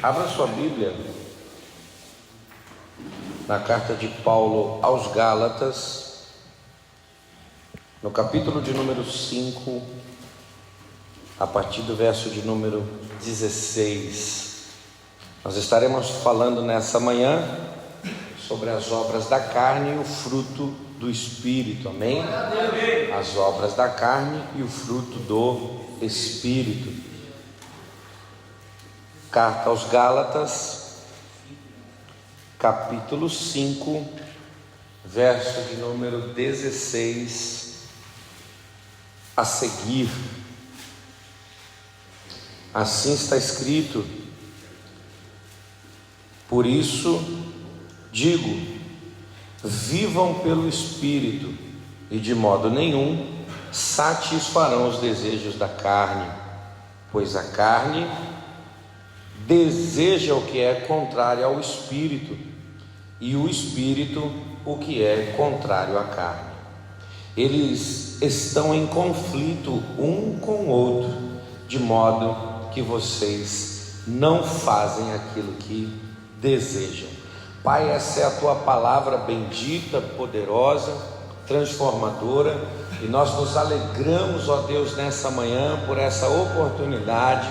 Abra sua Bíblia na carta de Paulo aos Gálatas, no capítulo de número 5, a partir do verso de número 16. Nós estaremos falando nessa manhã sobre as obras da carne e o fruto do Espírito, amém? As obras da carne e o fruto do Espírito. Carta aos Gálatas, capítulo 5, verso de número 16 a seguir. Assim está escrito: por isso digo, vivam pelo Espírito, e de modo nenhum satisfarão os desejos da carne, pois a carne deseja o que é contrário ao Espírito, e o Espírito o que é contrário à carne. Eles estão em conflito um com o outro, de modo que vocês não fazem aquilo que desejam. Pai, essa é a tua palavra bendita, poderosa, transformadora, e nós nos alegramos, ó Deus, nessa manhã por essa oportunidade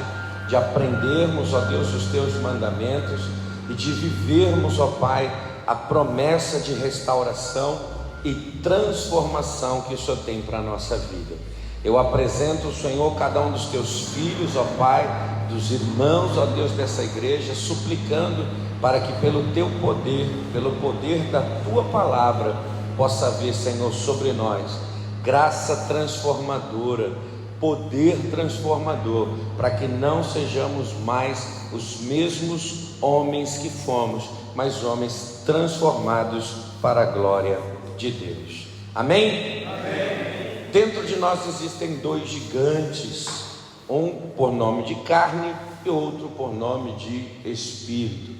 de aprendermos, ó Deus, os teus mandamentos e de vivermos, ó Pai, a promessa de restauração e transformação que o Senhor tem para a nossa vida. Eu apresento, Senhor, cada um dos teus filhos, ó Pai, dos irmãos, ó Deus, dessa igreja, suplicando para que pelo teu poder, pelo poder da tua palavra, possa haver, Senhor, sobre nós graça transformadora, poder transformador, para que não sejamos mais os mesmos homens que fomos, mas homens transformados para a glória de Deus. Amém? Amém. Dentro de nós existem dois gigantes, um por nome de carne e outro por nome de espírito.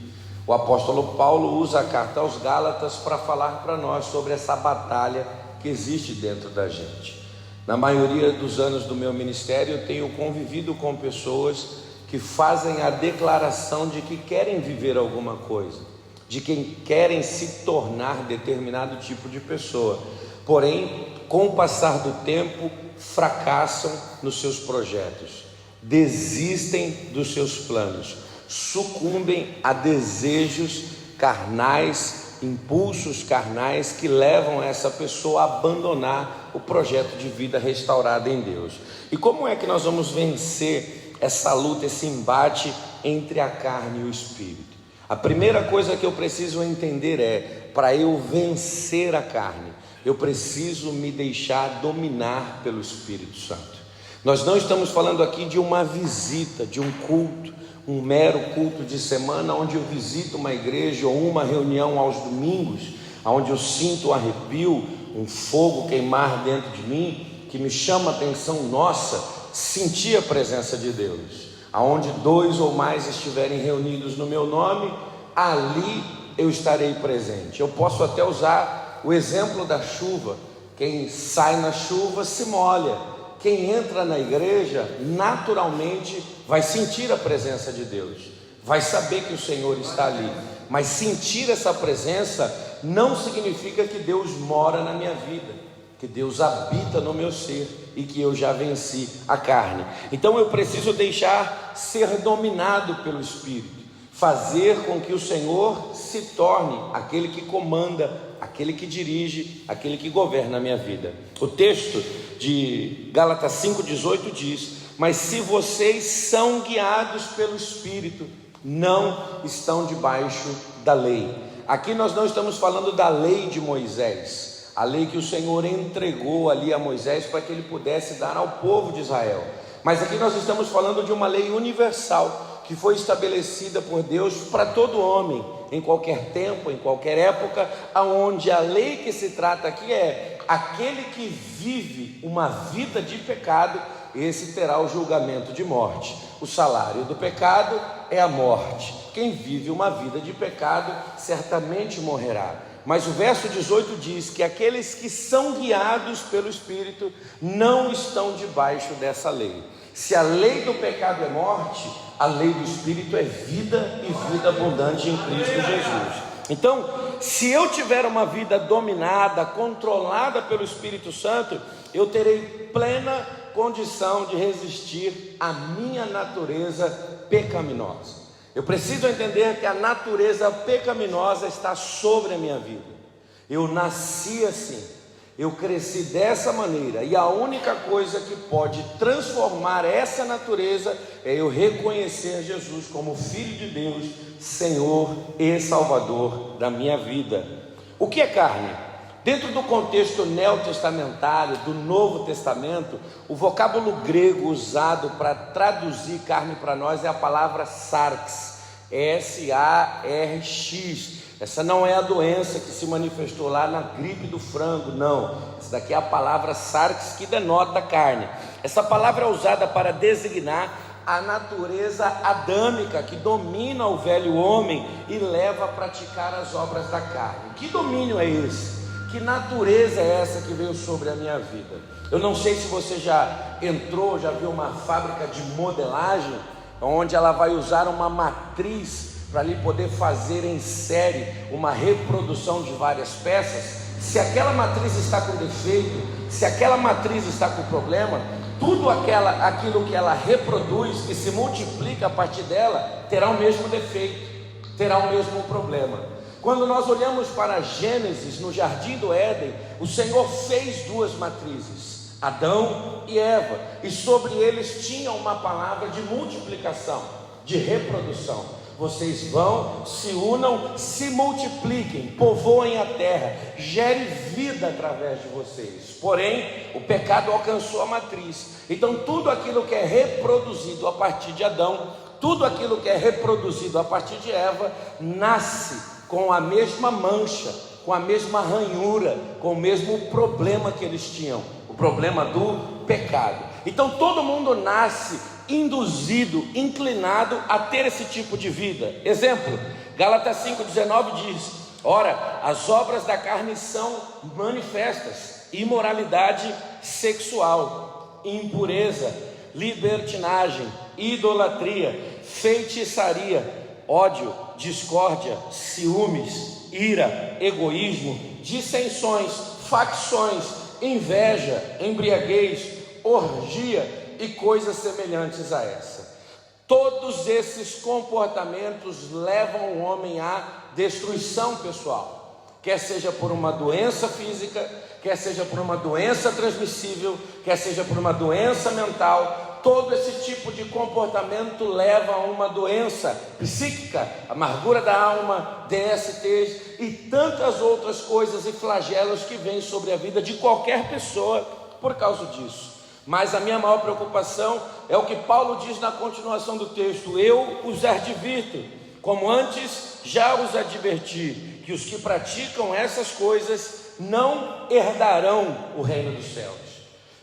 O apóstolo Paulo usa a carta aos Gálatas para falar para nós sobre essa batalha que existe dentro da gente. Na maioria dos anos do meu ministério, eu tenho convivido com pessoas que fazem a declaração de que querem viver alguma coisa, de que querem se tornar determinado tipo de pessoa, porém, com o passar do tempo, fracassam nos seus projetos, desistem dos seus planos, sucumbem a desejos carnais, impulsos carnais que levam essa pessoa a abandonar o projeto de vida restaurado em Deus. E como é que nós vamos vencer essa luta, esse embate entre a carne e o espírito? A primeira coisa que eu preciso entender é: para eu vencer a carne, eu preciso me deixar dominar pelo Espírito Santo. Nós não estamos falando aqui de uma visita, de um culto, um mero culto de semana, onde eu visito uma igreja ou uma reunião aos domingos, onde eu sinto um arrepio, um fogo queimar dentro de mim, que me chama a atenção, nossa, sentir a presença de Deus. Aonde dois ou mais estiverem reunidos no meu nome, ali eu estarei presente. Eu posso até usar o exemplo da chuva. Quem sai na chuva se molha. Quem entra na igreja, naturalmente, vai sentir a presença de Deus, vai saber que o Senhor está ali, mas sentir essa presença não significa que Deus mora na minha vida, que Deus habita no meu ser e que eu já venci a carne. Então eu preciso deixar ser dominado pelo Espírito, fazer com que o Senhor se torne aquele que comanda, aquele que dirige, aquele que governa a minha vida. O texto de Gálatas 5,18 diz: mas se vocês são guiados pelo Espírito, não estão debaixo da lei. Aqui nós não estamos falando da lei de Moisés, a lei que o Senhor entregou ali a Moisés para que ele pudesse dar ao povo de Israel, mas aqui nós estamos falando de uma lei universal, que foi estabelecida por Deus para todo homem, em qualquer tempo, em qualquer época, aonde a lei que se trata aqui é: aquele que vive uma vida de pecado, esse terá o julgamento de morte. O salário do pecado é a morte. Quem vive uma vida de pecado certamente morrerá. Mas o verso 18 diz que aqueles que são guiados pelo Espírito não estão debaixo dessa lei. Se a lei do pecado é morte, a lei do Espírito é vida e vida abundante em Cristo Jesus. Então, se eu tiver uma vida dominada, controlada pelo Espírito Santo, eu terei plena condição de resistir à minha natureza pecaminosa. Eu preciso entender que a natureza pecaminosa está sobre a minha vida. Eu nasci assim, eu cresci dessa maneira, e a única coisa que pode transformar essa natureza é eu reconhecer Jesus como Filho de Deus, Senhor e Salvador da minha vida. O que é carne? Dentro do contexto neotestamentário, do Novo Testamento, o vocábulo grego usado para traduzir carne para nós é a palavra sarx, S-A-R-X. Essa não é a doença que se manifestou lá na gripe do frango, não. Essa daqui é a palavra sarx, que denota carne. Essa palavra é usada para designar a natureza adâmica que domina o velho homem e leva a praticar as obras da carne. Que domínio é esse? Que natureza é essa que veio sobre a minha vida? Eu não sei se você já entrou, já viu uma fábrica de modelagem, onde ela vai usar uma matriz para ali poder fazer em série uma reprodução de várias peças. Se aquela matriz está com defeito, se aquela matriz está com problema, tudo aquilo que ela reproduz, que se multiplica a partir dela, terá o mesmo defeito, terá o mesmo problema. Quando nós olhamos para Gênesis, no Jardim do Éden, o Senhor fez duas matrizes, Adão e Eva, e sobre eles tinha uma palavra de multiplicação, de reprodução. Vocês vão, se unam, se multipliquem, povoem a terra, gere vida através de vocês. Porém, o pecado alcançou a matriz. Então tudo aquilo que é reproduzido a partir de Adão, tudo aquilo que é reproduzido a partir de Eva, nasce com a mesma mancha, com a mesma ranhura, com o mesmo problema que eles tinham, o problema do pecado. Então todo mundo nasce induzido, inclinado a ter esse tipo de vida. Exemplo, Gálatas 5,19 diz: ora, as obras da carne são manifestas: imoralidade sexual, impureza, libertinagem, idolatria, feitiçaria, ódio, discórdia, ciúmes, ira, egoísmo, dissensões, facções, inveja, embriaguez, orgia e coisas semelhantes a essa. Todos esses comportamentos levam o homem à destruição pessoal, quer seja por uma doença física, quer seja por uma doença transmissível, quer seja por uma doença mental. Todo esse tipo de comportamento leva a uma doença psíquica, amargura da alma, DSTs e tantas outras coisas e flagelos que vêm sobre a vida de qualquer pessoa por causa disso. Mas a minha maior preocupação é o que Paulo diz na continuação do texto: eu os advirto, como antes já os adverti, que os que praticam essas coisas não herdarão o reino dos céus.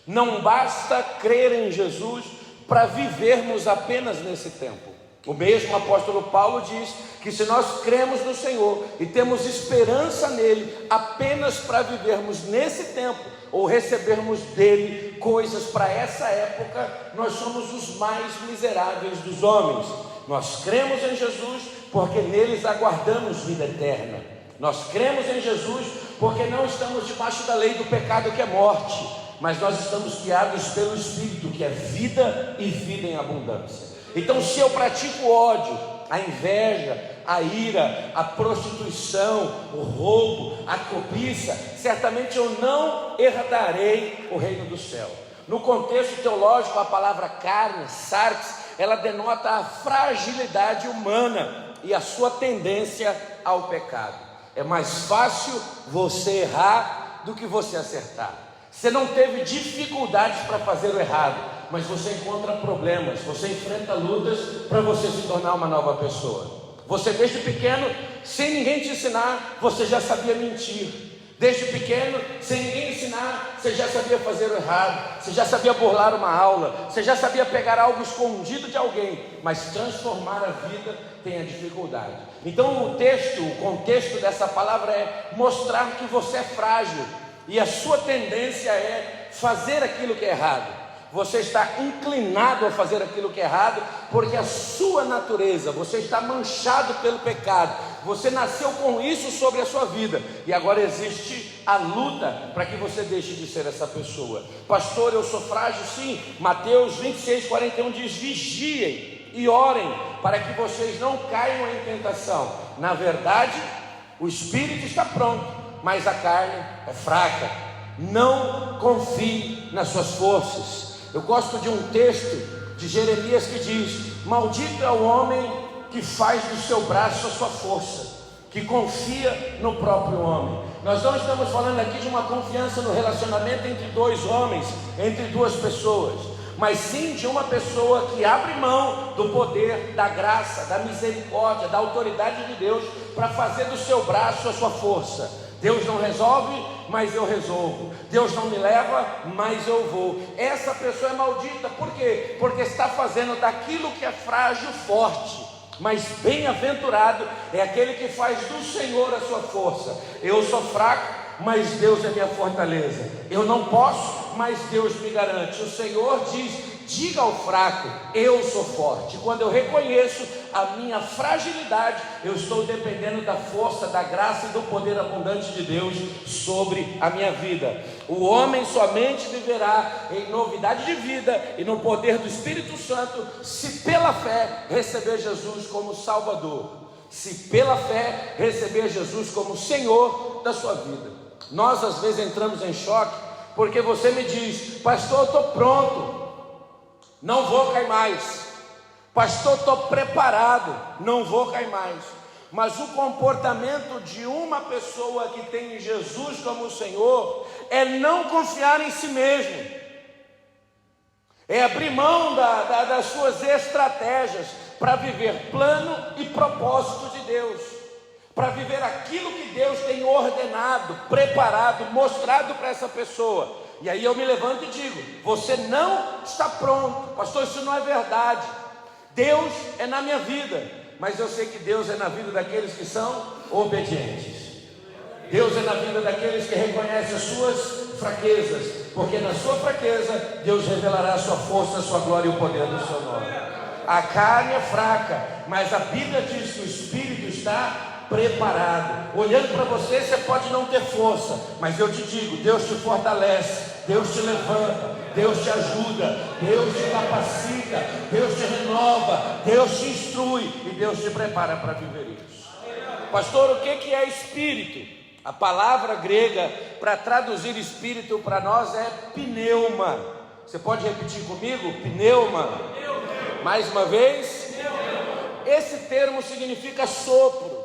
Não basta crer em Jesus para vivermos apenas nesse tempo. O mesmo apóstolo Paulo diz que se nós cremos no Senhor e temos esperança nele apenas para vivermos nesse tempo, ou recebermos dele coisas para essa época, nós somos os mais miseráveis dos homens. Nós cremos em Jesus porque neles aguardamos vida eterna. Nós cremos em Jesus porque não estamos debaixo da lei do pecado, que é morte, mas nós estamos guiados pelo Espírito, que é vida e vida em abundância. Então, se eu pratico ódio, a inveja, a ira, a prostituição, o roubo, a cobiça, certamente eu não herdarei o reino do céu. No contexto teológico, a palavra carne, sarx, ela denota a fragilidade humana e a sua tendência ao pecado. É mais fácil você errar do que você acertar. Você não teve dificuldades para fazer o errado, mas você encontra problemas, você enfrenta lutas para você se tornar uma nova pessoa. Você desde pequeno, sem ninguém te ensinar, você já sabia mentir. Desde pequeno, sem ninguém ensinar, você já sabia fazer o errado, você já sabia burlar uma aula, você já sabia pegar algo escondido de alguém, mas transformar a vida tem a dificuldade. Então o contexto dessa palavra é mostrar que você é frágil, e a sua tendência é fazer aquilo que é errado. Você está inclinado a fazer aquilo que é errado, porque a sua natureza, você está manchado pelo pecado, você nasceu com isso sobre a sua vida, e agora existe a luta para que você deixe de ser essa pessoa. Pastor, eu sou frágil, sim. Mateus 26:41 diz: vigiem e orem, para que vocês não caiam em tentação. Na verdade, o espírito está pronto, mas a carne é fraca. Não confie nas suas forças. Eu gosto de um texto de Jeremias que diz: maldito é o homem que faz do seu braço a sua força, que confia no próprio homem. Nós não estamos falando aqui de uma confiança no relacionamento entre dois homens, entre duas pessoas, mas sim de uma pessoa que abre mão do poder, da graça, da misericórdia, da autoridade de Deus, para fazer do seu braço a sua força. Deus não resolve, mas eu resolvo. Deus não me leva, mas eu vou. Essa pessoa é maldita. Por quê? Porque está fazendo daquilo que é frágil forte. Mas bem-aventurado é aquele que faz do Senhor a sua força. Eu sou fraco, mas Deus é minha fortaleza. Eu não posso, mas Deus me garante. O Senhor diz: diga ao fraco, eu sou forte. Quando eu reconheço a minha fragilidade, eu estou dependendo da força, da graça e do poder abundante de Deus sobre a minha vida. O homem somente viverá em novidade de vida e no poder do Espírito Santo, se pela fé receber Jesus como Salvador, se pela fé receber Jesus como Senhor da sua vida. Nós às vezes entramos em choque, porque você me diz: pastor, eu estou pronto, não vou cair mais. Pastor, estou preparado, não vou cair mais. Mas o comportamento de uma pessoa que tem Jesus como Senhor é não confiar em si mesmo, é abrir mão das suas estratégias para viver plano e propósito de Deus, para viver aquilo que Deus tem ordenado, preparado, mostrado para essa pessoa. E aí eu me levanto e digo: você não está pronto. Pastor, isso não é verdade. Deus é na minha vida, mas eu sei que Deus é na vida daqueles que são obedientes. Deus é na vida daqueles que reconhecem as suas fraquezas, porque na sua fraqueza Deus revelará a sua força, a sua glória e o poder do seu nome. A carne é fraca, mas a Bíblia diz que o Espírito está preparado. Olhando para você, você pode não ter força, mas eu te digo: Deus te fortalece, Deus te levanta, Deus te ajuda, Deus te capacita, Deus te renova, Deus te instrui e Deus te prepara para viver isso. Pastor, o que é espírito? A palavra grega para traduzir espírito para nós é pneuma. Você pode repetir comigo? Pneuma. Mais uma vez. Esse termo significa sopro,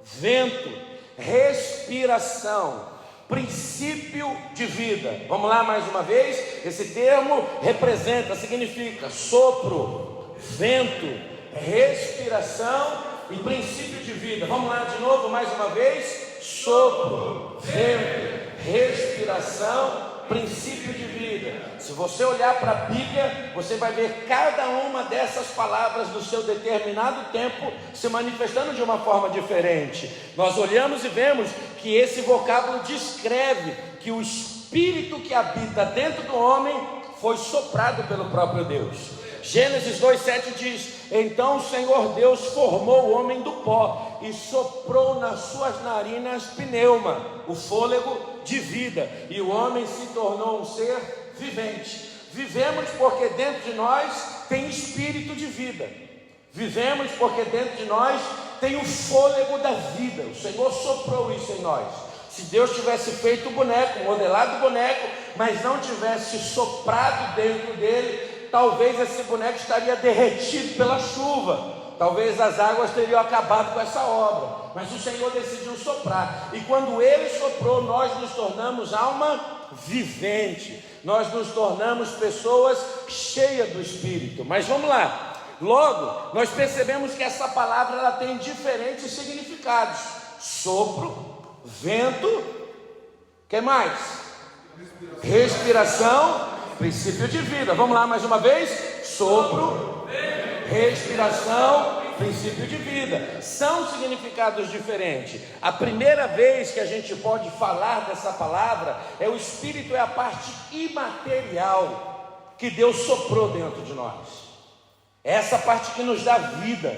vento, respiração, princípio de vida. Vamos lá mais uma vez. Esse termo significa sopro, vento, respiração e princípio de vida. Vamos lá de novo mais uma vez. Sopro, vento, respiração, princípio de vida. Se você olhar para a Bíblia, você vai ver cada uma dessas palavras do seu determinado tempo se manifestando de uma forma diferente. Nós olhamos e vemos que esse vocábulo descreve que o espírito que habita dentro do homem foi soprado pelo próprio Deus. Gênesis 2:7 diz: então o Senhor Deus formou o homem do pó e soprou nas suas narinas pneuma, o fôlego de vida, e o homem se tornou um ser vivente. Vivemos porque dentro de nós tem espírito de vida. Vivemos porque dentro de nós tem o fôlego da vida. O Senhor soprou isso em nós. Se Deus tivesse feito o boneco, modelado o boneco, mas não tivesse soprado dentro dele, talvez esse boneco estaria derretido pela chuva, talvez as águas teriam acabado com essa obra, mas o Senhor decidiu soprar, e quando Ele soprou, nós nos tornamos alma vivente, nós nos tornamos pessoas cheias do Espírito. Mas vamos lá, logo nós percebemos que essa palavra ela tem diferentes significados: sopro, vento, que mais? Respiração, princípio de vida. Vamos lá mais uma vez. Sopro, respiração, princípio de vida. São significados diferentes. A primeira vez que a gente pode falar dessa palavra o espírito é a parte imaterial que Deus soprou dentro de nós. É essa parte que nos dá vida.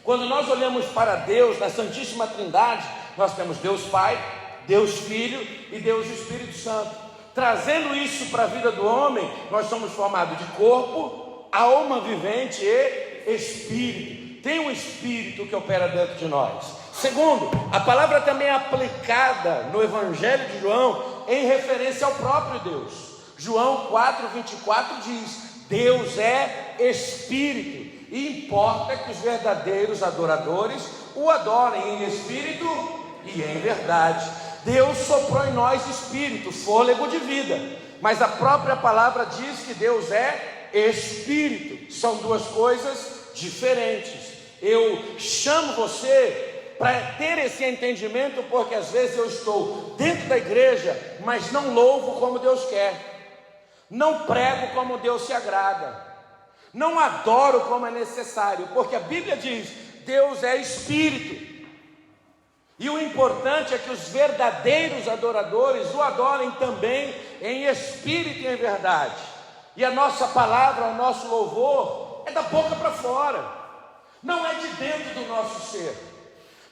Quando nós olhamos para Deus, na Santíssima Trindade, nós temos Deus Pai, Deus Filho e Deus Espírito Santo. Trazendo isso para a vida do homem, nós somos formados de corpo, alma vivente e espírito. Tem um espírito que opera dentro de nós. Segundo, a palavra também é aplicada no Evangelho de João em referência ao próprio Deus. João 4:24 diz: Deus é espírito, e importa que os verdadeiros adoradores o adorem em espírito e em verdade. Deus soprou em nós espírito, fôlego de vida, mas a própria palavra diz que Deus é espírito. São duas coisas diferentes. Eu chamo você para ter esse entendimento, porque às vezes eu estou dentro da igreja, mas não louvo como Deus quer, não prego como Deus se agrada, não adoro como é necessário, porque a Bíblia diz: Deus é espírito. E o importante é que os verdadeiros adoradores o adorem também em espírito e em verdade. E a nossa palavra, o nosso louvor é da boca para fora, não é de dentro do nosso ser,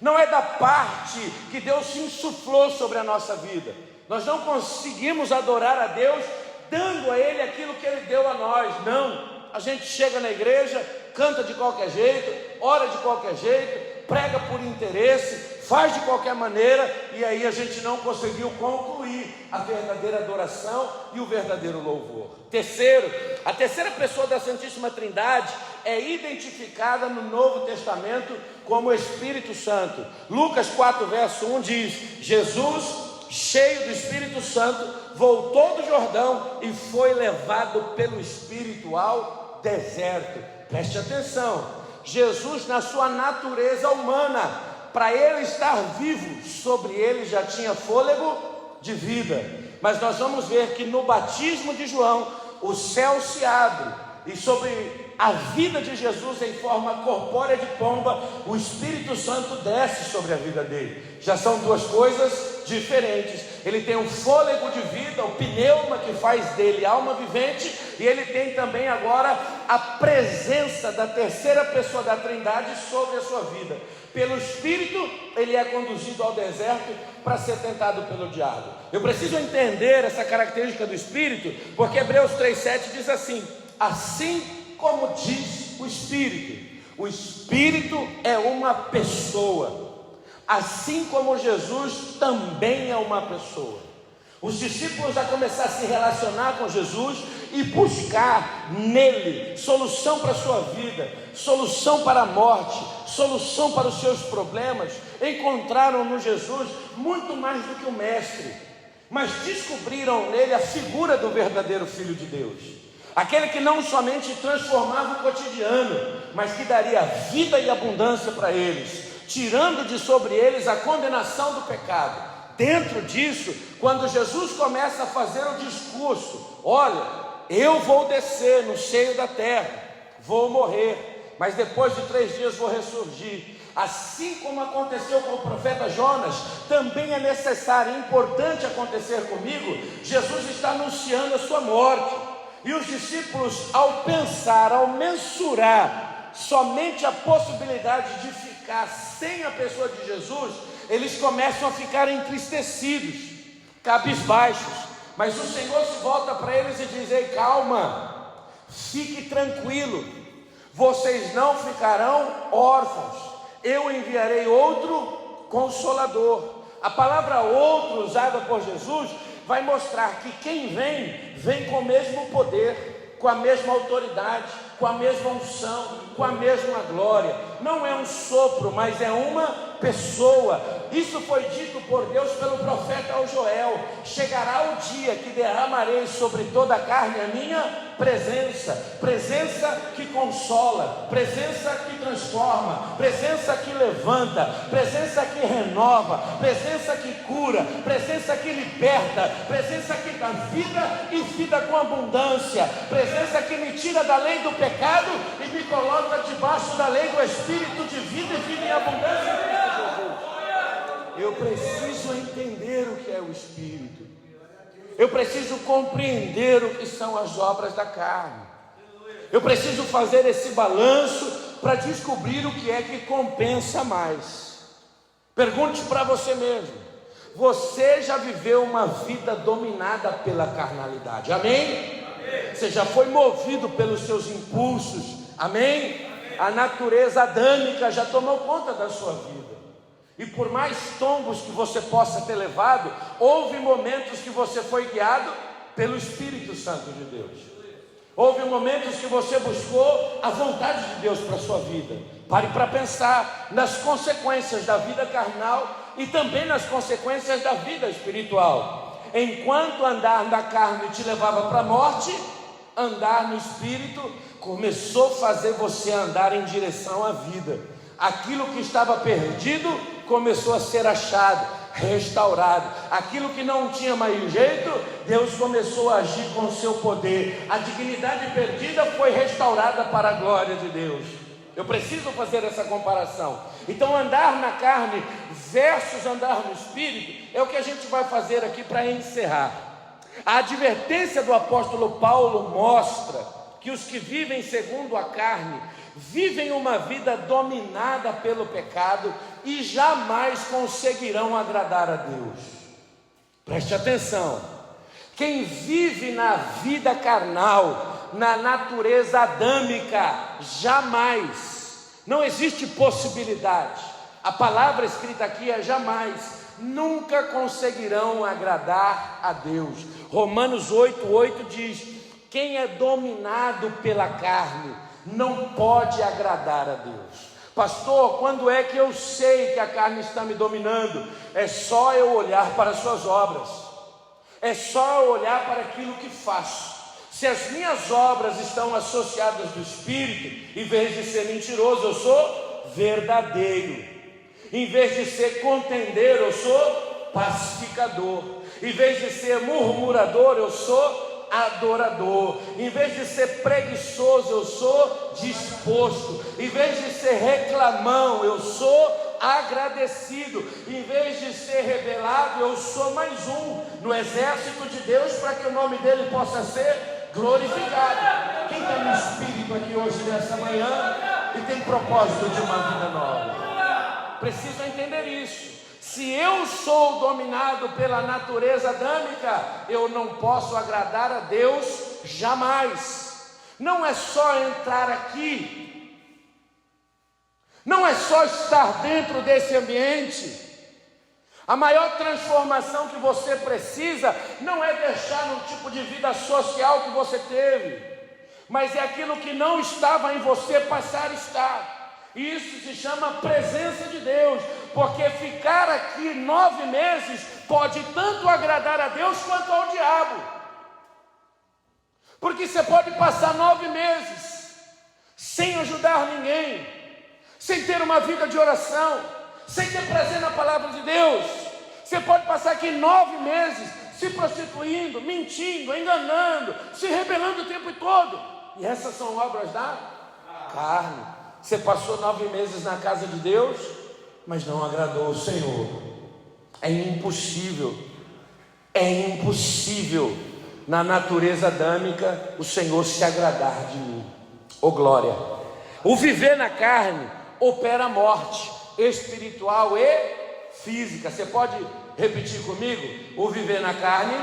não é da parte que Deus se insuflou sobre a nossa vida. Nós não conseguimos adorar a Deus dando a Ele aquilo que Ele deu a nós. Não, a gente chega na igreja, canta de qualquer jeito, ora de qualquer jeito, prega por interesse, faz de qualquer maneira, e aí a gente não conseguiu concluir a verdadeira adoração e o verdadeiro louvor. Terceiro, a terceira pessoa da Santíssima Trindade é identificada no Novo Testamento como o Espírito Santo. Lucas 4, verso 1 diz: Jesus, cheio do Espírito Santo, voltou do Jordão e foi levado pelo Espírito ao deserto. Preste atenção, Jesus, na sua natureza humana, para ele estar vivo, sobre ele já tinha fôlego de vida. Mas nós vamos ver que no batismo de João, o céu se abre, e sobre a vida de Jesus em forma corpórea de pomba, o Espírito Santo desce sobre a vida dele. Já são duas coisas diferentes. Ele tem um fôlego de vida, o pneuma que faz dele alma vivente, e ele tem também agora a presença da terceira pessoa da Trindade sobre a sua vida. Pelo Espírito, ele é conduzido ao deserto para ser tentado pelo diabo. Eu preciso entender essa característica do Espírito, porque Hebreus 3,7 diz assim: assim como diz o Espírito é uma pessoa, assim como Jesus também é uma pessoa. Os discípulos já começaram a se relacionar com Jesus e buscar nele solução para a sua vida, solução para a morte, solução para os seus problemas. Encontraram no Jesus muito mais do que o mestre, mas descobriram nele a figura do verdadeiro Filho de Deus, aquele que não somente transformava o cotidiano, mas que daria vida e abundância para eles, tirando de sobre eles a condenação do pecado. Dentro disso, quando Jesus começa a fazer o discurso: olha, eu vou descer no seio da terra, vou morrer, mas depois de 3 dias vou ressurgir. Assim como aconteceu com o profeta Jonas, também é necessário e importante acontecer comigo. Jesus está anunciando a sua morte, e os discípulos, ao pensar, ao mensurar somente a possibilidade de ficar sem a pessoa de Jesus, eles começam a ficar entristecidos, cabisbaixos. Mas o Senhor se volta para eles e diz: ei, calma, fique tranquilo, vocês não ficarão órfãos, eu enviarei outro Consolador. A palavra outro usada por Jesus vai mostrar que quem vem com o mesmo poder, com a mesma autoridade, com a mesma unção, com a mesma glória. Não é um sopro, mas é uma pessoa. Isso foi dito por Deus pelo profeta Joel: chegará o dia que derramarei sobre toda a carne a minha presença, presença que consola, presença que transforma, presença que levanta, presença que renova, presença que cura, presença que liberta, presença que dá vida e vida com abundância, presença que me tira da lei do pecado e me coloca debaixo da lei do Espírito de vida e vida em abundância. Eu preciso entender o que é o Espírito. Eu preciso compreender o que são as obras da carne. Eu preciso fazer esse balanço para descobrir o que é que compensa mais. Pergunte para você mesmo: você já viveu uma vida dominada pela carnalidade? Amém? Você já foi movido pelos seus impulsos? Amém? A natureza adâmica já tomou conta da sua vida. E por mais tombos que você possa ter levado, houve momentos que você foi guiado pelo Espírito Santo de Deus. Houve momentos que você buscou a vontade de Deus para a sua vida. Pare para pensar nas consequências da vida carnal e também nas consequências da vida espiritual. Enquanto andar na carne te levava para a morte, andar no Espírito começou a fazer você andar em direção à vida. Aquilo que estava perdido começou a ser achado, restaurado. Aquilo que não tinha mais jeito, Deus começou a agir com o seu poder. A dignidade perdida foi restaurada para a glória de Deus. Eu preciso fazer essa comparação. Então, andar na carne versus andar no Espírito é o que a gente vai fazer aqui para encerrar. A advertência do apóstolo Paulo mostra que os que vivem segundo a carne vivem uma vida dominada pelo pecado e jamais conseguirão agradar a Deus. Preste atenção: quem vive na vida carnal, na natureza adâmica, jamais, não existe possibilidade. A palavra escrita aqui é jamais, nunca conseguirão agradar a Deus. Romanos 8:8 diz: quem é dominado pela carne não pode agradar a Deus. Pastor, quando é que eu sei que a carne está me dominando? É só eu olhar para as suas obras, é só eu olhar para aquilo que faço. Se as minhas obras estão associadas do Espírito, em vez de ser mentiroso, eu sou verdadeiro. Em vez de ser contendeiro, eu sou pacificador. Em vez de ser murmurador, eu sou adorador. Em vez de ser preguiçoso, eu sou disposto. Em vez de ser reclamão, eu sou agradecido. Em vez de ser rebelado, eu sou mais um no exército de Deus, para que o nome dele possa ser glorificado. Quem está no Espírito aqui hoje nessa manhã e tem propósito de uma vida nova, precisa entender isso. Se eu sou dominado pela natureza adâmica, eu não posso agradar a Deus jamais. Não é só entrar aqui, não é só estar dentro desse ambiente. A maior transformação que você precisa não é deixar no tipo de vida social que você teve, mas é aquilo que não estava em você passar a estar. Isso se chama presença de Deus, porque ficar aqui 9 meses pode tanto agradar a Deus quanto ao diabo. Porque você pode passar 9 meses sem ajudar ninguém, sem ter uma vida de oração, sem ter prazer na palavra de Deus. Você pode passar aqui 9 meses se prostituindo, mentindo, enganando, se rebelando o tempo todo. E essas são obras da carne. Você passou 9 meses na casa de Deus, mas não agradou o Senhor. É impossível na natureza adâmica o Senhor se agradar de mim. Oh glória! O viver na carne opera a morte espiritual e física. Você pode repetir comigo? O viver na carne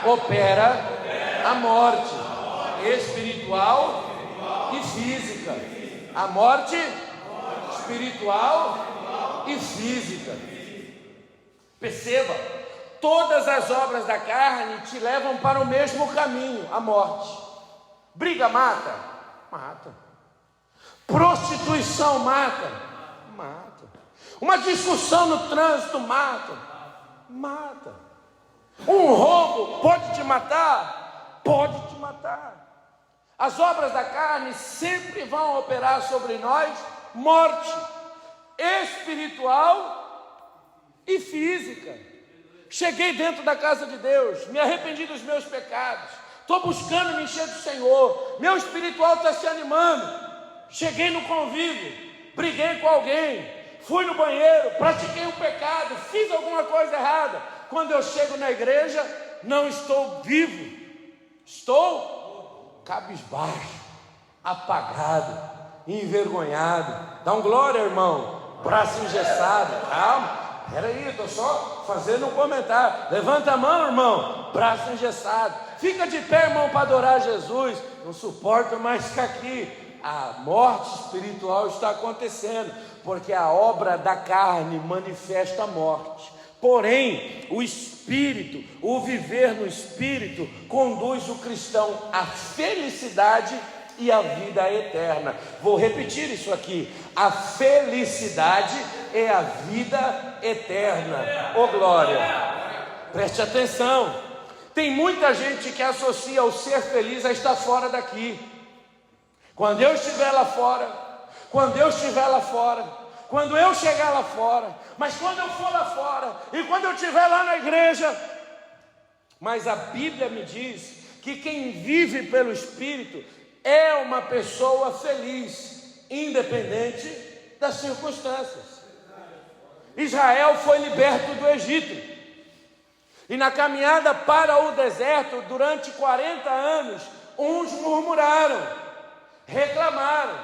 opera a morte espiritual e física. A morte espiritual e física. Perceba, todas as obras da carne te levam para o mesmo caminho, a morte. Briga mata? Mata. Prostituição mata? Mata. Uma discussão no trânsito mata? Mata. Um roubo pode te matar? Pode te matar. As obras da carne sempre vão operar sobre nós morte espiritual e física. Cheguei dentro da casa de Deus, me arrependi dos meus pecados, estou buscando me encher do Senhor, meu espiritual está se animando. Cheguei no convívio, briguei com alguém, fui no banheiro, pratiquei um pecado, fiz alguma coisa errada. Quando eu chego na igreja, não estou vivo, estou cabisbaixo, apagado, envergonhado. Dá um glória, irmão. Braço engessado. Calma. Peraí, estou só fazendo um comentário. Levanta a mão, irmão. Braço engessado. Fica de pé, irmão, para adorar Jesus. Não suporto mais ficar aqui. A morte espiritual está acontecendo, porque a obra da carne manifesta a morte. Porém, o Espírito, o viver no Espírito, conduz o cristão à felicidade e à vida eterna. Vou repetir isso aqui: a felicidade é a vida eterna. Ô glória! Preste atenção. Tem muita gente que associa o ser feliz a estar fora daqui. Quando eu estiver lá fora, quando eu estiver lá fora, quando eu chegar lá fora, mas quando eu for lá fora, e quando eu estiver lá na igreja. Mas a Bíblia me diz que quem vive pelo Espírito é uma pessoa feliz, independente das circunstâncias. Israel foi liberto do Egito, e na caminhada para o deserto, durante 40 anos, uns murmuraram, reclamaram.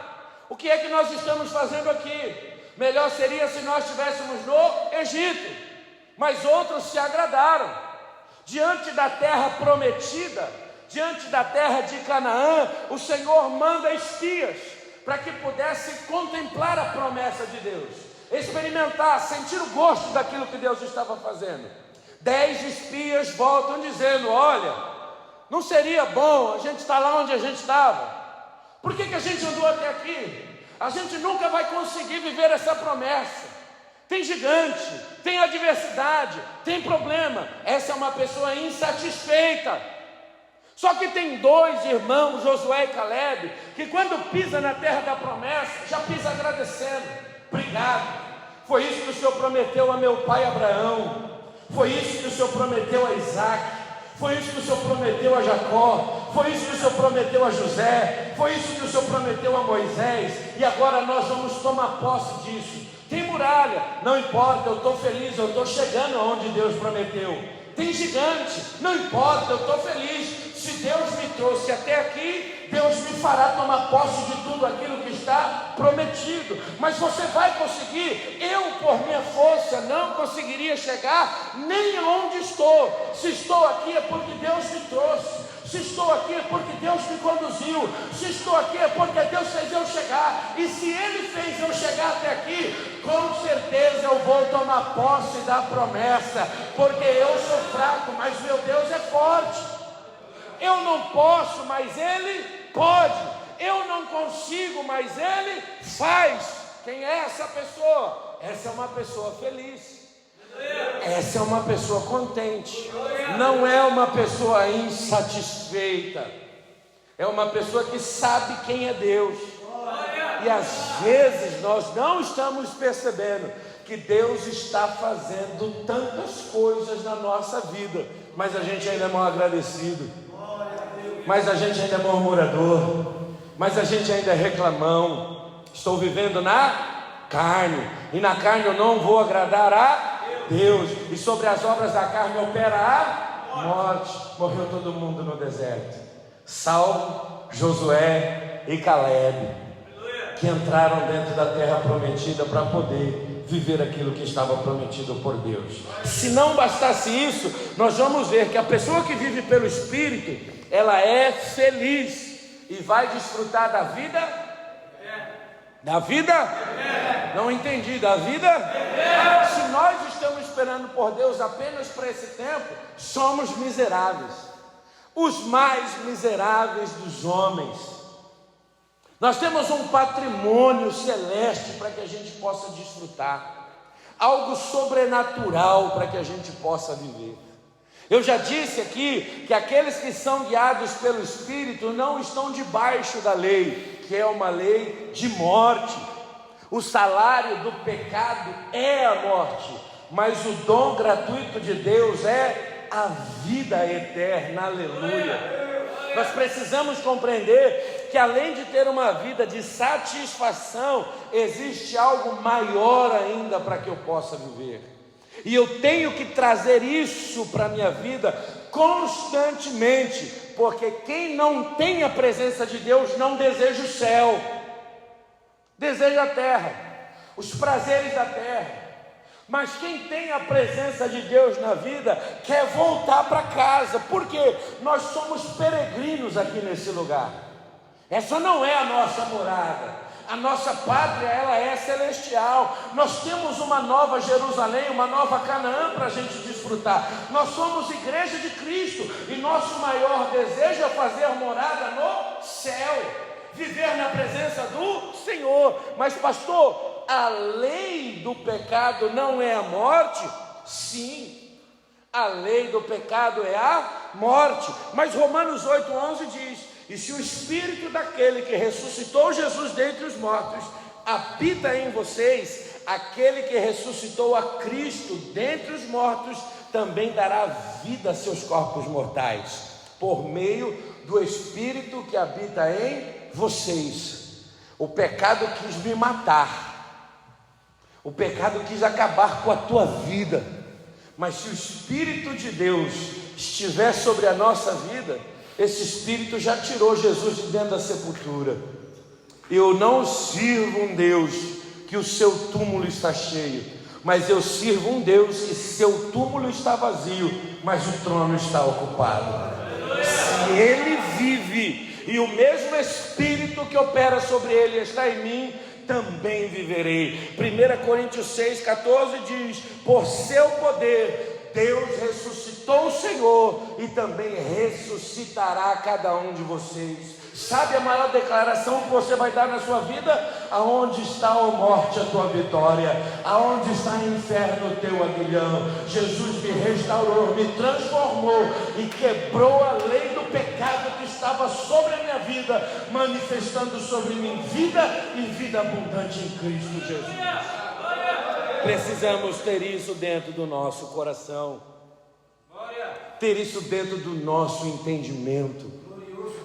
O que é que nós estamos fazendo aqui? Melhor seria se nós estivéssemos no Egito. Mas outros se agradaram. Diante da terra prometida, diante da terra de Canaã, o Senhor manda espias para que pudesse contemplar a promessa de Deus, experimentar, sentir o gosto daquilo que Deus estava fazendo. 10 espias voltam dizendo: olha, não seria bom a gente estar lá onde a gente estava? Por que a gente andou até aqui? A gente nunca vai conseguir viver essa promessa. Tem gigante, tem adversidade, tem problema. Essa é uma pessoa insatisfeita. Só que tem 2 irmãos, Josué e Caleb, que quando pisa na terra da promessa, já pisa agradecendo. Obrigado, foi isso que o Senhor prometeu a meu pai Abraão, foi isso que o Senhor prometeu a Isaac, foi isso que o Senhor prometeu a Jacó, foi isso que o Senhor prometeu a José, foi isso que o Senhor prometeu a Moisés, e agora nós vamos tomar posse disso. Tem muralha, não importa, eu estou feliz, eu estou chegando aonde Deus prometeu. Tem gigante, não importa, eu estou feliz. Se Deus me trouxe até aqui, Deus me fará tomar posse de tudo aquilo que está prometido. Mas você vai conseguir. Eu, por minha força, não conseguiria chegar nem onde estou. Se estou aqui é porque Deus me trouxe. Se estou aqui é porque Deus me conduziu. Se estou aqui é porque Deus fez eu chegar. E se Ele fez eu chegar até aqui, com certeza eu vou tomar posse da promessa. Porque eu sou fraco, mas meu Deus é forte. Eu não posso, mas Ele pode. Eu não consigo, mas Ele faz. Quem é essa pessoa? Essa é uma pessoa feliz. Essa é uma pessoa contente. Não é uma pessoa insatisfeita. É uma pessoa que sabe quem é Deus. E às vezes nós não estamos percebendo que Deus está fazendo tantas coisas na nossa vida, mas a gente ainda é mal agradecido, mas a gente ainda é murmurador, mas a gente ainda é reclamão. Estou vivendo na carne, e na carne eu não vou agradar a Deus, e sobre as obras da carne opera a morte. Morreu todo mundo no deserto, salvo Josué e Caleb, que entraram dentro da terra prometida para poder viver aquilo que estava prometido por Deus. Se não bastasse isso, nós vamos ver que a pessoa que vive pelo Espírito, ela é feliz e vai desfrutar da vida. Da vida? Não entendi, da vida? Se nós estamos esperando por Deus apenas para esse tempo, somos miseráveis, os mais miseráveis dos homens. Nós temos um patrimônio celeste para que a gente possa desfrutar, algo sobrenatural para que a gente possa viver. Eu já disse aqui que aqueles que são guiados pelo Espírito não estão debaixo da lei, que é uma lei de morte. O salário do pecado é a morte, mas o dom gratuito de Deus é a vida eterna. Aleluia. Nós precisamos compreender que além de ter uma vida de satisfação, existe algo maior ainda para que eu possa viver. E eu tenho que trazer isso para a minha vida constantemente, porque quem não tem a presença de Deus não deseja o céu, deseja a terra, os prazeres da terra. Mas quem tem a presença de Deus na vida quer voltar para casa, porque nós somos peregrinos aqui nesse lugar. Essa não é a nossa morada. A nossa pátria, ela é celestial. Nós temos uma nova Jerusalém, uma nova Canaã para a gente desfrutar. Nós somos igreja de Cristo e nosso maior desejo é fazer morada no céu, viver na presença do Senhor. Mas pastor, a lei do pecado não é a morte? Sim, a lei do pecado é a morte. Mas Romanos 8,11 diz: e se o Espírito daquele que ressuscitou Jesus dentre os mortos habita em vocês, aquele que ressuscitou a Cristo dentre os mortos também dará vida a seus corpos mortais, por meio do Espírito que habita em vocês. O pecado quis me matar, o pecado quis acabar com a tua vida, mas se o Espírito de Deus estiver sobre a nossa vida, esse Espírito já tirou Jesus de dentro da sepultura. Eu não sirvo um Deus que o seu túmulo está cheio, mas eu sirvo um Deus que seu túmulo está vazio, mas o trono está ocupado. Se Ele vive e o mesmo Espírito que opera sobre Ele está em mim, também viverei. 1 Coríntios 6,14 diz: por seu poder Deus ressuscitou o Senhor e também ressuscitará cada um de vocês. Sabe a maior declaração que você vai dar na sua vida? Aonde está, ó morte, a tua vitória? Aonde está, inferno, o teu aguilhão? Jesus me restaurou, me transformou e quebrou a lei do pecado que estava sobre a minha vida, manifestando sobre mim vida e vida abundante em Cristo Jesus. Precisamos ter isso dentro do nosso coração, ter isso dentro do nosso entendimento.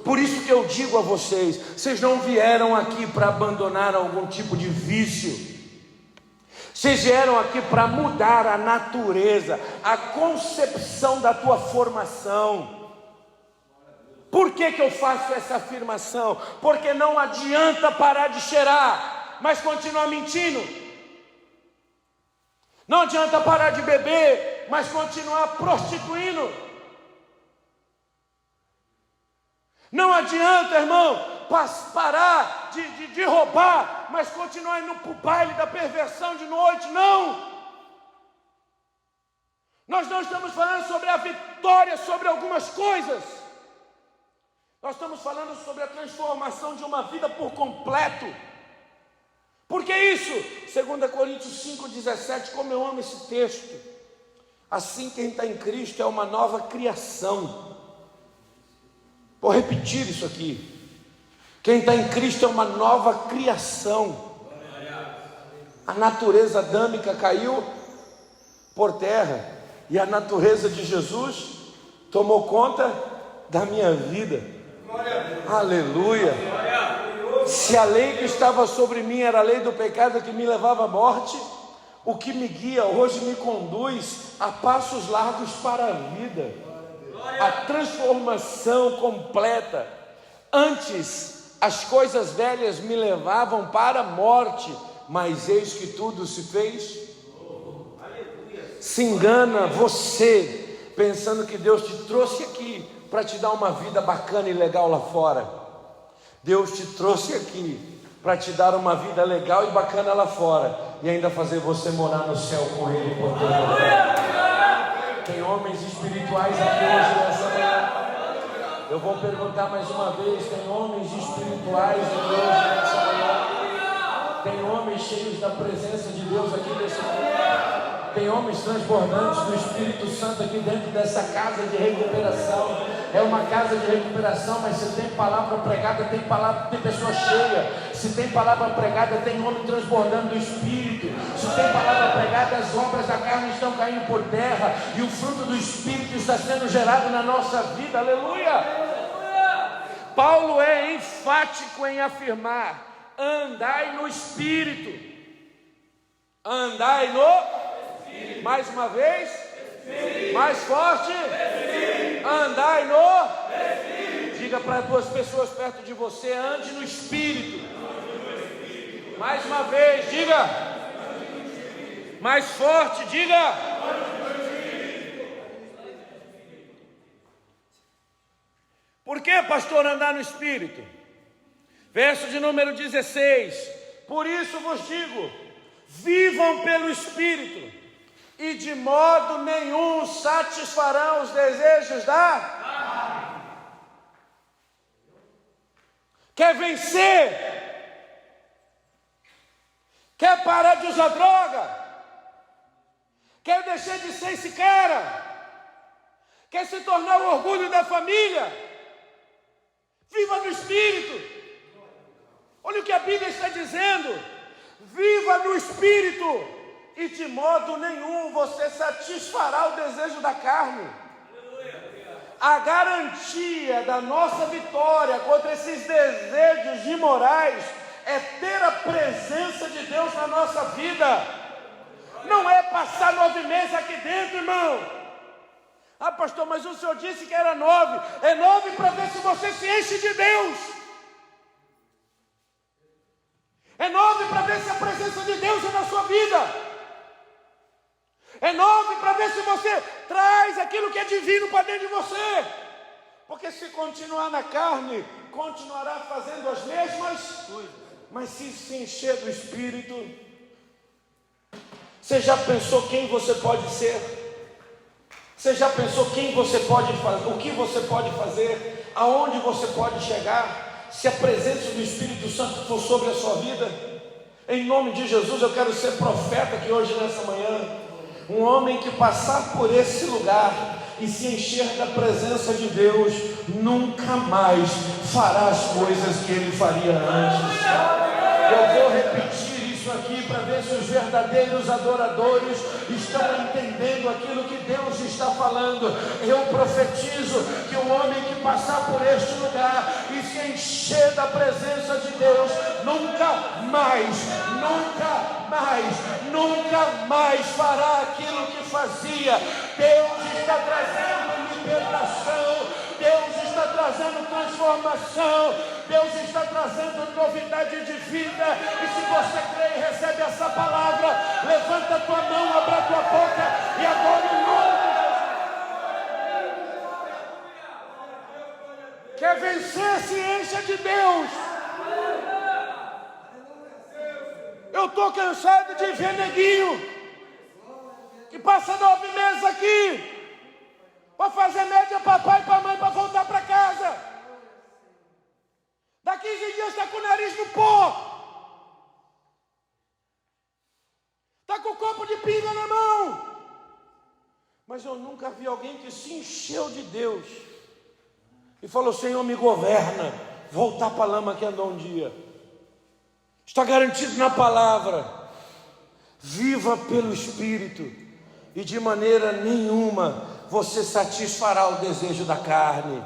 Por isso que eu digo a vocês, vocês não vieram aqui para abandonar algum tipo de vício, vocês vieram aqui para mudar a natureza, a concepção da tua formação. Por que eu faço essa afirmação? Porque não adianta parar de cheirar, mas continuar mentindo. Não adianta parar de beber, mas continuar prostituindo. Não adianta, irmão, parar de roubar, mas continuar indo para o baile da perversão de noite. Não! Nós não estamos falando sobre a vitória sobre algumas coisas. Nós estamos falando sobre a transformação de uma vida por completo. Por que isso? 2 Coríntios 5,17, como eu amo esse texto. Assim, quem está em Cristo é uma nova criação. Vou repetir isso aqui. Quem está em Cristo é uma nova criação. A natureza adâmica caiu por terra e a natureza de Jesus tomou conta da minha vida. Aleluia. Se a lei que estava sobre mim era a lei do pecado que me levava à morte, o que me guia hoje me conduz a passos largos para a vida, a transformação completa. Antes, as coisas velhas me levavam para a morte, mas eis que tudo se fez. Se engana você, pensando que Deus te trouxe aqui para te dar uma vida bacana e legal lá fora. Deus te trouxe aqui para te dar uma vida legal e bacana lá fora e ainda fazer você morar no céu com Ele por todo o tempo. Tem homens espirituais aqui hoje nessa manhã. Eu vou perguntar mais uma vez: tem homens espirituais aqui hoje nessa manhã? Tem homens cheios da presença de Deus aqui nesse mundo? Tem homens transbordantes do Espírito Santo aqui dentro dessa casa de recuperação. É uma casa de recuperação, mas se tem palavra pregada, tem pessoa cheia. Se tem palavra pregada, tem homem transbordando do Espírito. Se tem palavra pregada, as obras da carne estão caindo por terra e o fruto do Espírito está sendo gerado na nossa vida. Aleluia! Paulo é enfático em afirmar: andai no Espírito. Andai no Espírito. Mais uma vez, Espírito. Mais forte, Espírito. Andai no Espírito. Diga para as duas pessoas perto de você: ande no Espírito. Mais uma vez, diga. Mais forte, diga. Por que, pastor, andar no Espírito? Verso de número 16: por isso vos digo, vivam pelo Espírito, e de modo nenhum satisfarão os desejos da carne. Quer vencer? Quer parar de usar droga? Quer deixar de ser esse cara? Quer se tornar o orgulho da família? Viva no Espírito. Olha o que a Bíblia está dizendo: viva no Espírito, e de modo nenhum você satisfará o desejo da carne. A garantia da nossa vitória contra esses desejos imorais é ter a presença de Deus na nossa vida. Não é passar 9 meses aqui dentro, irmão. Ah, pastor, mas o senhor disse que era 9. É 9 para ver se você se enche de Deus. É 9 para ver se a presença de Deus é na sua vida. É 9 para ver se você traz aquilo que é divino para dentro de você. Porque se continuar na carne, continuará fazendo as mesmas coisas. Mas se encher do Espírito, você já pensou quem você pode ser? Você já pensou quem você pode fazer, o que você pode fazer, aonde você pode chegar, se a presença do Espírito Santo for sobre a sua vida? Em nome de Jesus, eu quero ser profeta aqui hoje nessa manhã. Um homem que passar por esse lugar e se encher da presença de Deus, nunca mais fará as coisas que ele faria antes. Eu vou repetir isso aqui para ver se os verdadeiros adoradores estão entendendo aquilo que Deus está falando. Eu profetizo que o homem que passar por este lugar e se encher da presença de Deus, nunca mais fará aquilo que fazia. Deus está trazendo libertação, Deus está trazendo transformação, Deus está trazendo novidade de vida. E se você crê e recebe essa palavra, levanta a tua mão, abre a tua boca e adore o nome de Jesus. Quer vencer? Se encha de Deus. Eu estou cansado de ver neguinho que passa 9 meses aqui para fazer média para pai e para mãe para voltar para casa. Daqui 15 dias está com o nariz no pó, está com o copo de pinga na mão. Mas eu nunca vi alguém que se encheu de Deus e falou: Senhor, me governa, voltar para a lama que andou um dia. Está garantido na palavra. Viva pelo Espírito, e de maneira nenhuma você satisfará o desejo da carne.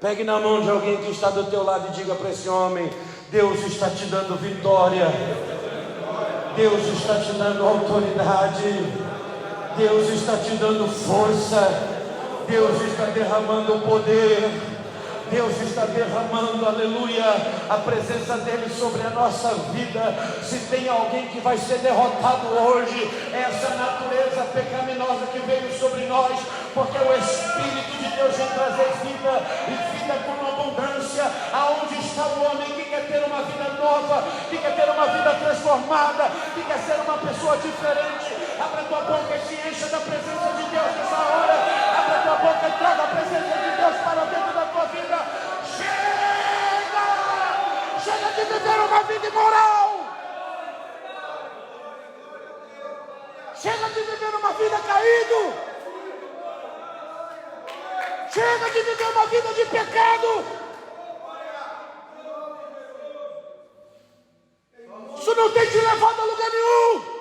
Pegue na mão de alguém que está do teu lado e diga para esse homem: Deus está te dando vitória, Deus está te dando autoridade, Deus está te dando força, Deus está derramando poder, Deus está derramando, aleluia, a presença dele sobre a nossa vida. Se tem alguém que vai ser derrotado hoje, é essa natureza pecaminosa que veio sobre nós, porque o Espírito de Deus vem trazer vida, e vida com abundância. Aonde está o homem que quer ter uma vida nova, que quer ter uma vida transformada, que quer ser uma pessoa diferente? Abra a tua boca e se encha da presença de Deus nessa hora. Abra a tua boca e traga a presença de Deus para dentro da tua vida. Chega de viver uma vida imoral. Chega de viver uma vida caído. Chega de viver uma vida de pecado. Isso não tem te levado a lugar nenhum.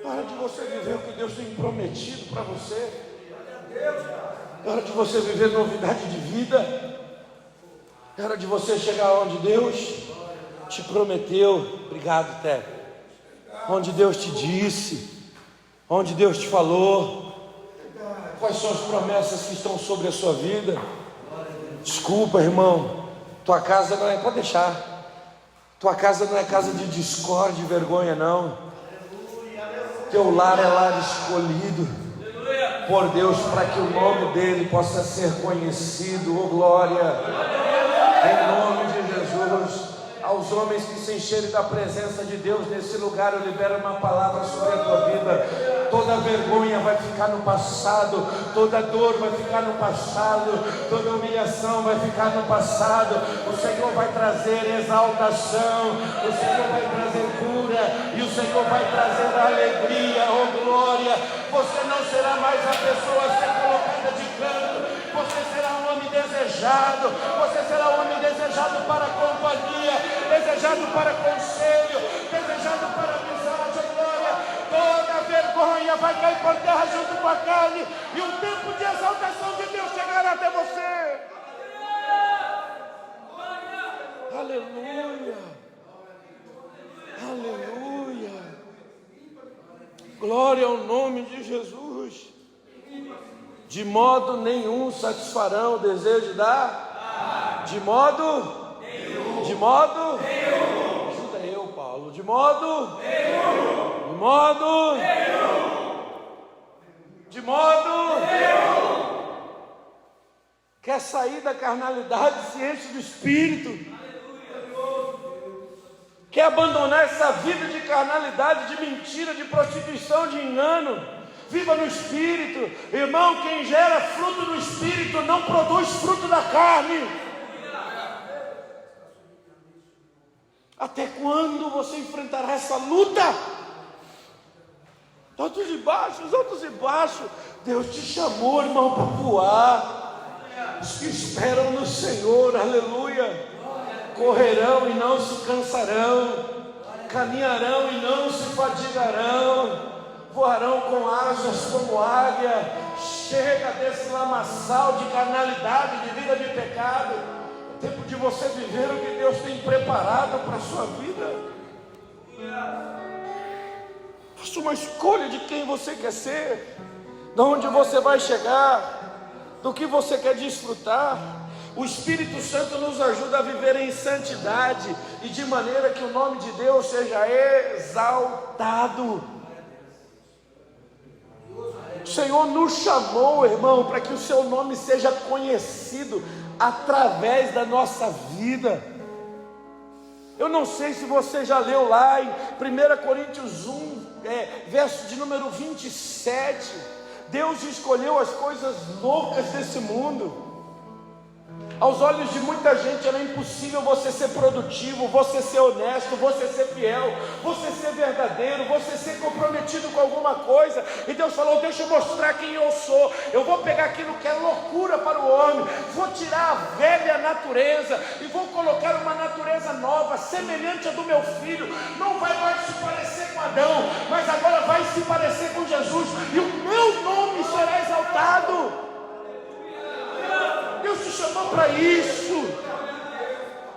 Para de você viver o que Deus tem prometido para você. É hora de você viver novidade de vida. É hora de você chegar onde Deus te prometeu. Obrigado, Té. Onde Deus te disse, onde Deus te falou. Quais são as promessas que estão sobre a sua vida? Desculpa, irmão, tua casa não é, pode deixar, tua casa não é casa de discórdia e vergonha, não. Teu lar é lar escolhido por Deus para que o nome dele possa ser conhecido. Oh glória, em nome de Jesus. Aos homens que se encherem da presença de Deus nesse lugar, eu libero uma palavra sobre a tua vida. Toda vergonha vai ficar no passado, toda dor vai ficar no passado, toda humilhação vai ficar no passado. O Senhor vai trazer exaltação, o Senhor vai trazer cura, e o Senhor vai trazer alegria. Oh glória, você não será mais a pessoa a ser colocada de canto, você será um homem desejado, você será um homem desejado para a companhia, desejado para conselho, desejado para amizade. Oh glória, toda vergonha vai cair por terra junto com a carne, e um tempo de exaltação de Deus chegará até você. Aleluia, aleluia, glória ao nome de Jesus. De modo nenhum satisfarão o desejo da... De modo nenhum. De modo nenhum. Ajuda eu, Paulo. De modo nenhum. De modo nenhum. De modo nenhum. Quer sair da carnalidade, se enche do Espírito. Quer abandonar essa vida de carnalidade, de mentira, de prostituição, de engano? Viva no Espírito. Irmão, quem gera fruto do Espírito não produz fruto da carne. Até quando você enfrentará essa luta? Altos e baixos, altos e baixos. Deus te chamou, irmão, para voar. Os que esperam no Senhor, aleluia, correrão e não se cansarão, caminharão e não se fadigarão, voarão com asas como águia. Chega desse lamaçal de carnalidade, de vida de pecado. É tempo de você viver o que Deus tem preparado para a sua vida. Faça uma escolha de quem você quer ser, de onde você vai chegar, do que você quer desfrutar. O Espírito Santo nos ajuda a viver em santidade e de maneira que o nome de Deus seja exaltado. O Senhor nos chamou, irmão, para que o seu nome seja conhecido através da nossa vida. Eu não sei se você já leu lá em 1 Coríntios 1, verso de número 27. Deus escolheu as coisas loucas desse mundo. Aos olhos de muita gente era impossível você ser produtivo, você ser honesto, você ser fiel, você ser verdadeiro, você ser comprometido com alguma coisa. E Deus falou: deixa eu mostrar quem eu sou. Eu vou pegar aquilo que é loucura para o homem, vou tirar a velha natureza e vou colocar uma natureza nova, semelhante à do meu filho. Não vai mais se parecer com Adão, mas agora vai se parecer com Jesus, e o meu nome será exaltado. Deus te chamou para isso,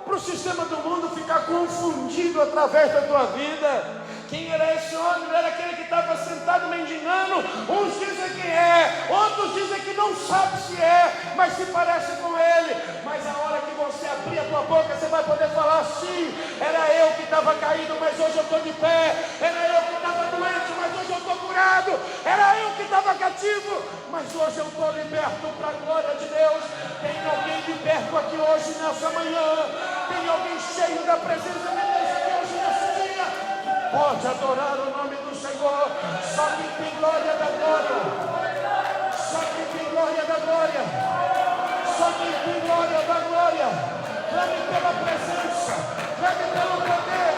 para o sistema do mundo ficar confundido através da tua vida. Quem era esse homem? Era aquele que estava sentado mendigando. Uns dizem que é, outros dizem que não sabe se é, mas se parece com ele. Mas a hora que você abrir a tua boca, você vai poder falar assim: era eu que estava caído, mas hoje eu estou de pé. Era eu que estava doente, mas hoje eu estou curado. Era eu que estava cativo, mas hoje eu estou liberto para a glória de Deus. Tem alguém liberto aqui hoje, nessa manhã? Tem alguém cheio da presença de Deus aqui hoje, nesse dia? Pode adorar o nome do Senhor. Só quem tem glória da glória. Só quem tem glória da glória. Só quem tem glória da glória. Clame pela presença, clame pelo poder,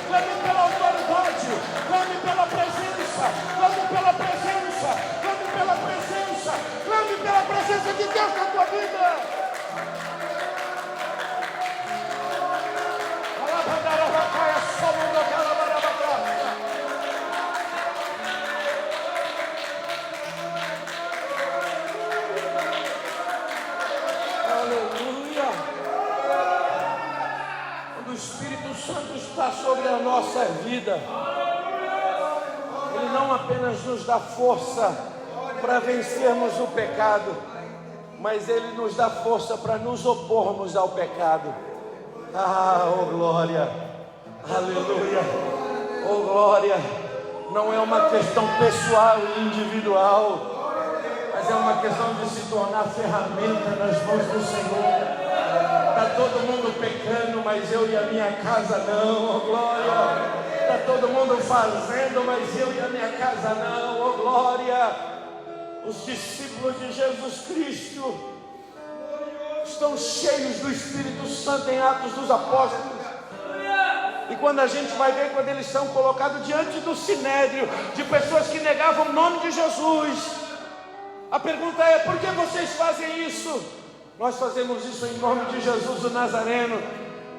clame pela autoridade, clame pela presença, clame pela presença, clame pela presença, clame pela presença de Deus na tua vida. Aleluia! Quando o Espírito Santo está sobre a nossa vida, Ele não apenas nos dá força, para vencermos o pecado, mas Ele nos dá força para nos opormos ao pecado. Oh glória, aleluia, oh glória. Não é uma questão pessoal e individual, mas é uma questão de se tornar ferramenta nas mãos do Senhor. Está todo mundo pecando, mas eu e a minha casa não, oh glória. Está todo mundo fazendo, mas eu e a minha casa não, oh glória. Os discípulos de Jesus Cristo estão cheios do Espírito Santo em Atos dos Apóstolos. E quando a gente vai ver, quando eles são colocados diante do sinédrio, de pessoas que negavam o nome de Jesus, a pergunta é: por que vocês fazem isso? Nós fazemos isso em nome de Jesus o Nazareno,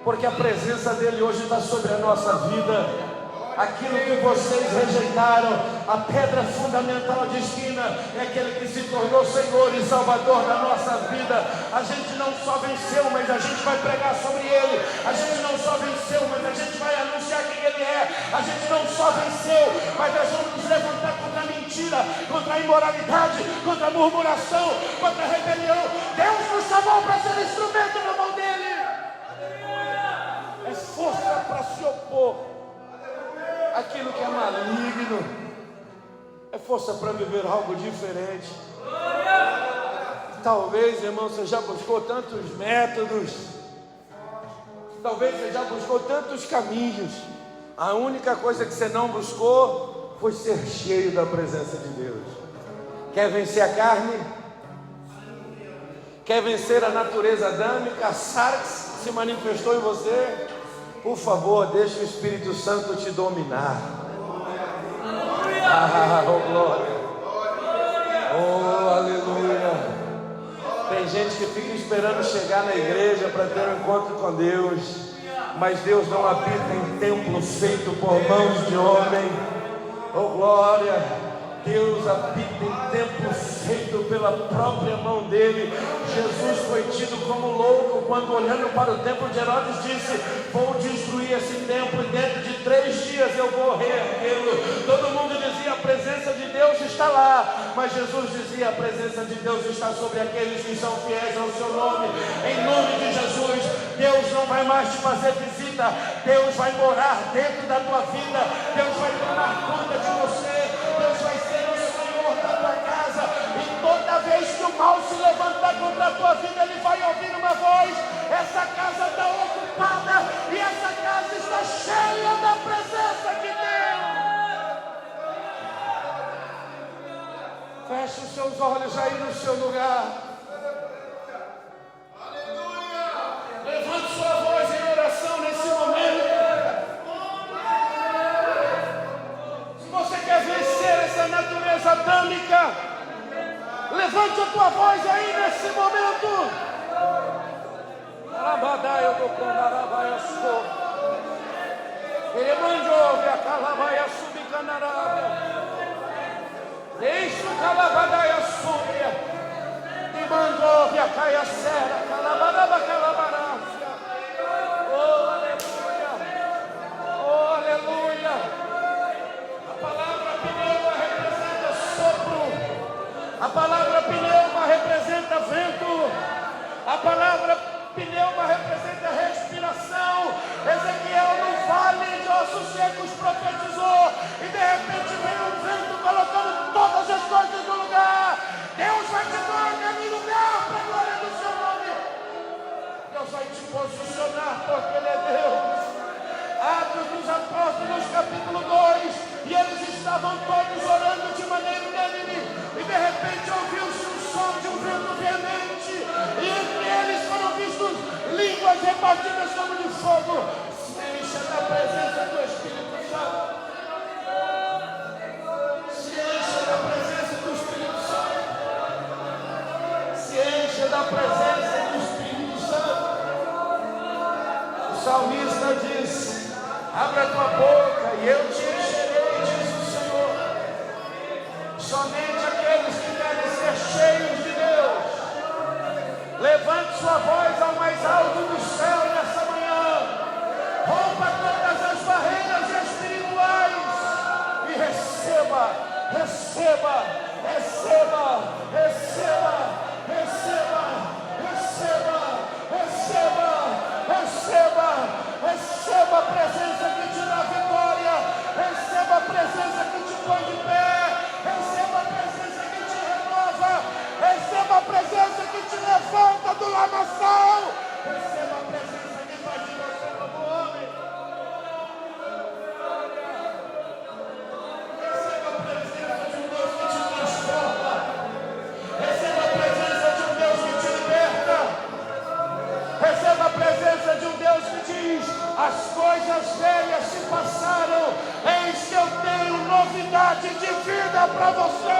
porque a presença dele hoje está sobre a nossa vida. Aquilo que vocês rejeitaram, a pedra fundamental de esquina, é aquele que se tornou Senhor e Salvador da nossa vida. A gente não só venceu, mas a gente vai pregar sobre Ele. A gente não só venceu, mas a gente vai anunciar quem Ele é. A gente não só venceu, mas nós vamos nos levantar contra a mentira, contra a imoralidade, contra a murmuração, contra a rebelião. Deus nos chamou para ser instrumento na mão dEle. É força para se opor aquilo que é maligno, é força para viver algo diferente. Talvez, irmão, você já buscou tantos métodos, talvez você já buscou tantos caminhos. A única coisa que você não buscou foi ser cheio da presença de Deus. Quer vencer a carne? Quer vencer a natureza adâmica, a sarx que se manifestou em você? Por favor, deixe o Espírito Santo te dominar. Oh glória, oh aleluia. Tem gente que fica esperando chegar na igreja para ter um encontro com Deus, mas Deus não habita em templo feito por mãos de homem. Oh glória. Deus habita em templo feito pela própria mão dele. Jesus foi tido como louco quando, olhando para o templo de Herodes, disse: vou destruir esse templo e dentro de 3 dias eu vou reerguê-lo. Todo mundo dizia: a presença de Deus está lá, mas Jesus dizia: a presença de Deus está sobre aqueles que são fiéis ao seu nome. Em nome de Jesus, Deus não vai mais te fazer visita, Deus vai morar dentro da tua vida, Deus vai tomar conta de você, Deus vai ser o Senhor da tua casa. E toda vez que o mal se levantar contra a tua vida, ele vai ouvir uma voz: essa casa está ocupada e essa casa está cheia da presença de Deus. Feche os seus olhos aí no seu lugar. Levante sua voz em oração nesse momento. Se você quer vencer essa natureza adâmica, levante a tua voz aí nesse momento. Alabadaia do Canarabaia Sou. Ele mandou a Calavaia Subicanaraga. Deixa o Calabadaia Subia. E mandou a Caia Serra. Calabaraba Calabarácia. Oh, aleluia. Oh, aleluia. A palavra pneuma representa sopro. A palavra pneuma representa vento. A palavra pneuma representa respiração. Ezequiel, no vale de ossos secos, profetizou. E de repente veio um vento colocando todas as coisas no lugar. Deus vai te colocar em lugar para a glória do seu nome. Deus vai te posicionar porque Ele é Deus. Atos dos Apóstolos, capítulo 2. E eles estavam todos orando de maneira unânime. E de repente ouviu-se um som de um vento veemente. E entre eles foram vistos línguas repartidas como de fogo. Se encha da presença do Espírito Santo. Se encha da presença do Espírito Santo. Se encha da presença do Espírito Santo. O salmista diz: abre a tua boca e eu te encherei, diz o Senhor. Somente aqueles que querem ser cheios de Deus, levante sua voz ao mais alto do céu nessa manhã. Rompa todas as barreiras espirituais e receba, receba, Receba, receba, receba, receba, receba, receba, receba a presença que te dá vitória, receba a presença que te põe de pé, receba a presença que te renova, receba a presença que te levanta do lamaçal, receba a presença que faz de você como homem. Receba a presença de um Deus que te transforma, receba a presença de um Deus que te liberta, receba a presença de um Deus que diz: as coisas velhas se passaram, eis que eu tenho novidade de vida para você.